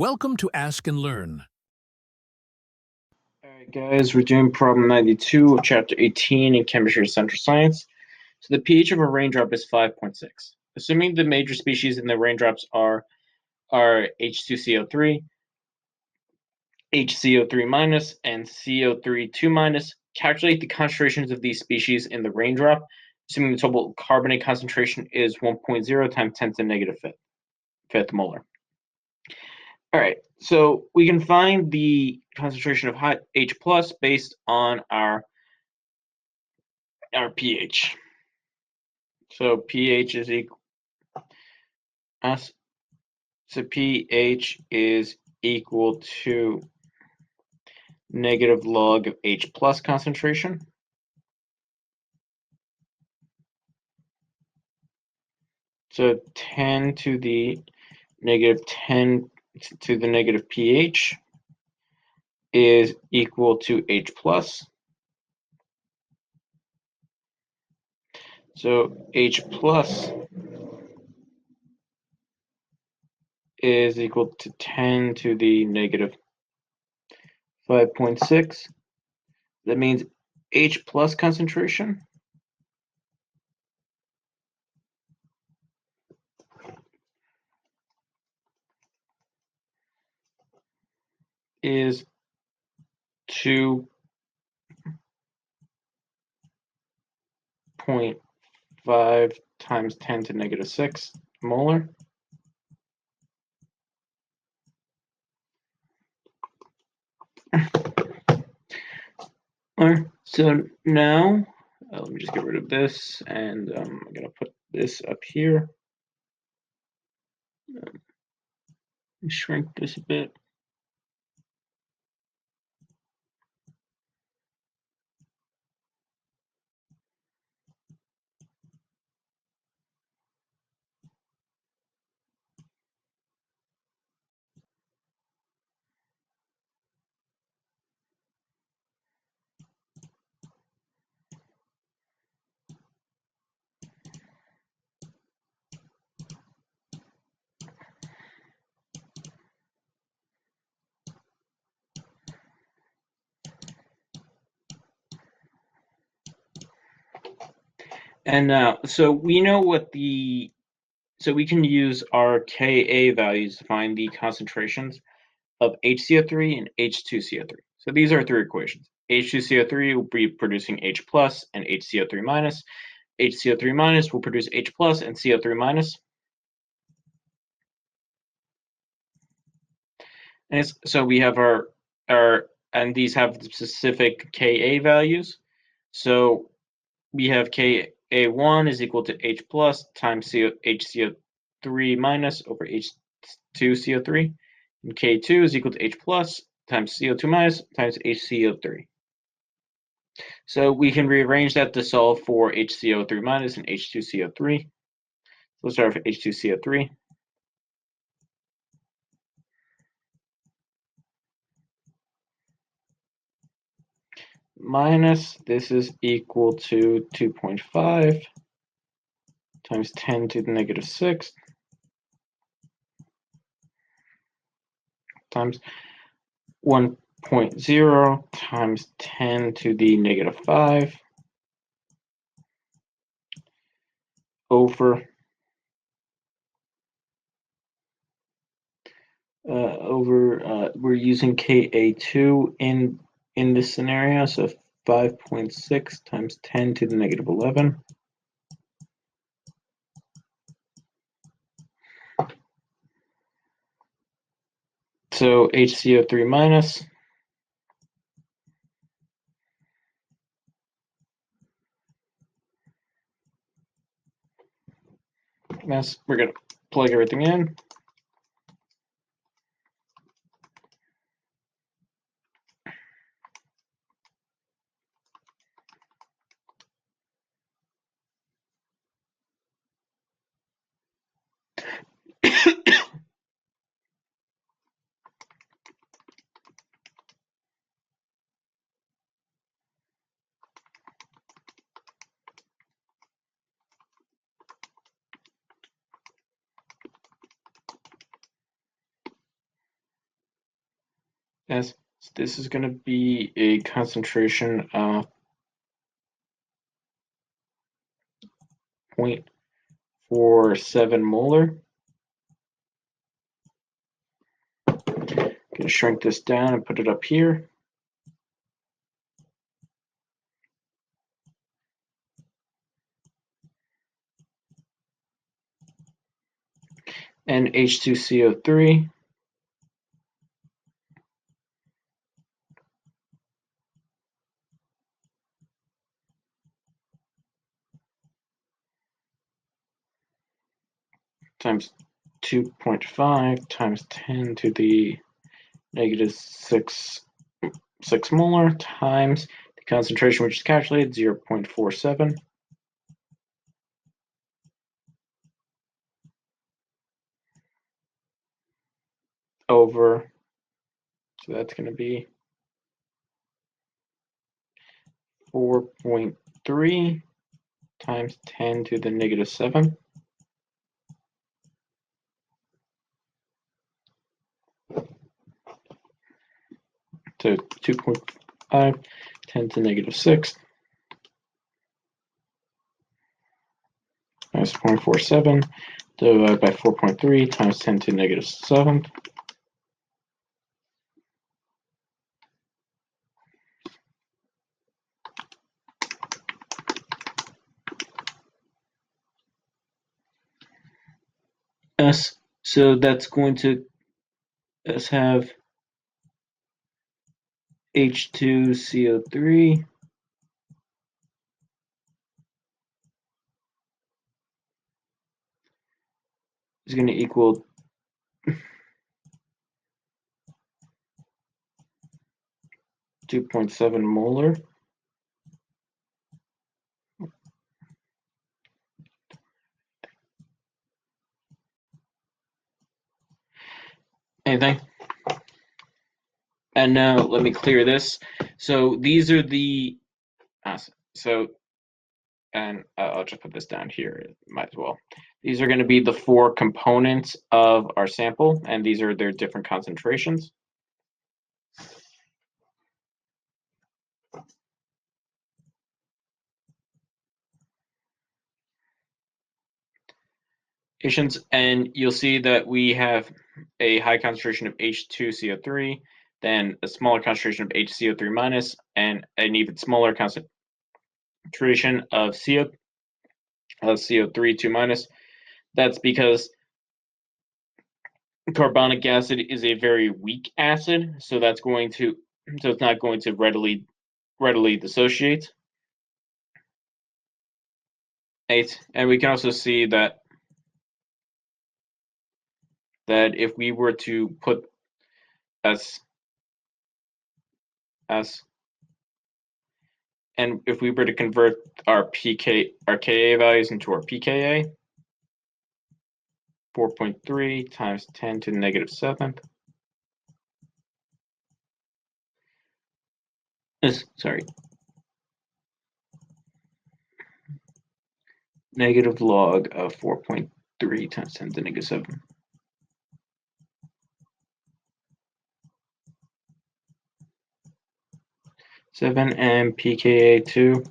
Welcome to Ask and Learn. Alright guys, we're doing problem 92 of chapter 18 in Chemistry Central Science. So the pH of a raindrop is 5.6. Assuming the major species in the raindrops are H2CO3, HCO3-, and CO3-2-, calculate the concentrations of these species in the raindrop, assuming the total carbonate concentration is 1.0 times 10 to the negative fifth molar. Alright, so we can find the concentration of H plus based on our pH. So pH is equal to negative log of H plus concentration. So 10 to the negative 10 to the negative pH is equal to H plus. So H plus is equal to 10 to the negative 5.6. That means H plus concentration is 2.5 times 10 to negative 6 molar. Alright, so now let me just get rid of this, and I'm going to put this up here. Shrink this a bit. And now, so we know so we can use our Ka values to find the concentrations of HCO3 and H2CO3. So these are three equations. H2CO3 will be producing H plus and HCO3 minus. HCO3 minus will produce H plus and CO3 minus. And so we have and these have specific Ka values. So we have Ka1 is equal to H plus times HCO3 minus over H2CO3, and K2 is equal to H plus times CO2 minus times HCO3. So we can rearrange that to solve for HCO3 minus and H2CO3. So let's start with H2CO3. Minus, this is equal to 2.5 times 10 to the negative 6 times 1.0 times 10 to the negative 5 over we're using Ka2 in this scenario, so 5.6 times 10 to the negative 11. So HCO3 minus we're going to plug everything in. Yes, this is going to be a concentration of 0.47 molar. Going to shrink this down and put it up here. And H2CO3 times 2.5 times 10 to the negative 6 molar times the concentration which is calculated 0.47 over, so that's going to be 4.3 times 10 to the negative 7. So 2.5, 10 to the negative 6, minus 0.47, divided by 4.3 times 10 to the negative 7. S, so that's going to S have H2CO3 is going to equal 2.7 molar. Anything? And now let me clear this. So these are the, and I'll just put this down here, might as well. These are going to be the 4 components of our sample, and these are their different concentrations. And you'll see that we have a high concentration of H2CO3, then a smaller concentration of HCO3 minus, and an even smaller concentration of CO3 2 minus. That's because carbonic acid is a very weak acid, so it's not going to readily dissociate. 8, and we can also see that if we were to put S, and if we were to convert our Ka values into our pKa, 4.3 times 10 to the negative 7th. Negative log of 4.3 times 10 to the negative 7. And pKa 2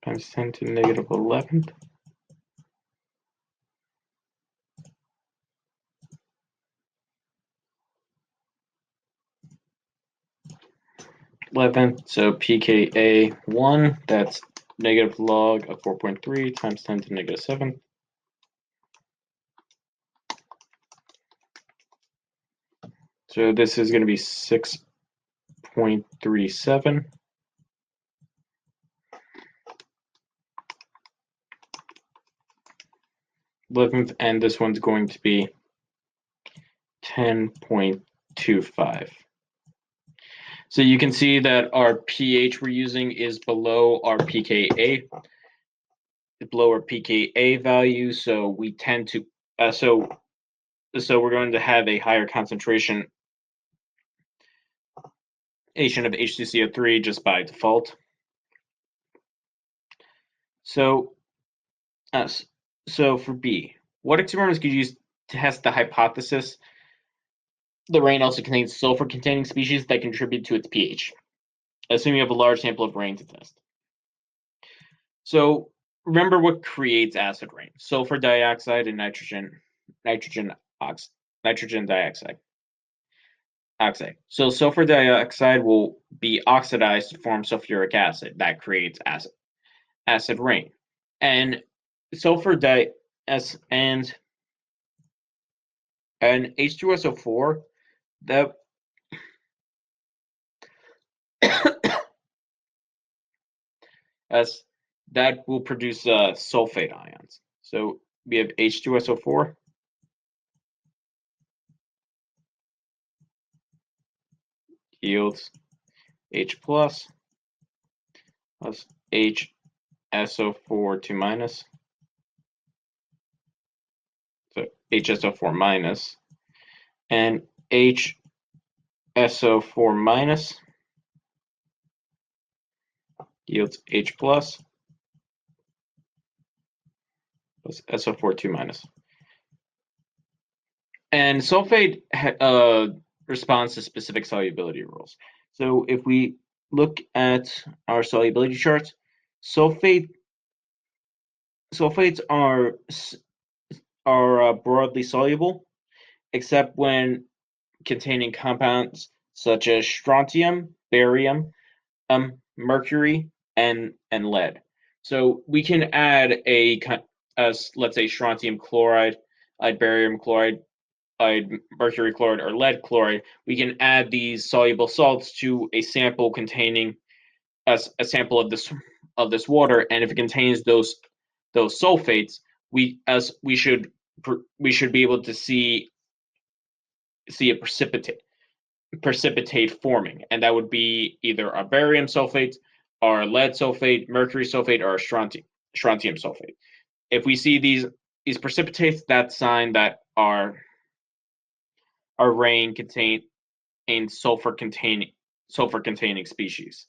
times 10 to the negative 11th. 11th, so pKa 1, that's negative log of 4.3 times 10 to the negative 7th. So this is going to be 6.37. 11th, and this one's going to be 10.25. So you can see that our pH we're using is below our pKa, value. So we tend to so we're going to have a higher concentration of H2CO3 just by default. So, so for B, what experiments could you use to test the hypothesis the rain also contains sulfur-containing species that contribute to its pH? Assuming you have a large sample of rain to test. So remember what creates acid rain: sulfur dioxide and nitrogen dioxide. So sulfur dioxide will be oxidized to form sulfuric acid that creates acid rain. And sulfur di s and H2SO4 that as that will produce sulfate ions. So we have H2SO4 yields H plus HSO4 2 minus, so HSO4 minus, and HSO4 minus yields H plus SO4 2 minus. And sulfate responds to specific solubility rules. So if we look at our solubility charts, sulfates are broadly soluble, except when containing compounds such as strontium, barium, mercury, and lead. So we can add let's say strontium chloride, barium chloride, mercury chloride, or lead chloride. We can add these soluble salts to a sample containing a sample of this water, and if it contains those sulfates, we should be able to see a precipitate forming, and that would be either a barium sulfate, or lead sulfate, mercury sulfate, or a strontium sulfate. If we see these precipitates, that's sign that our rain contains sulfur containing species.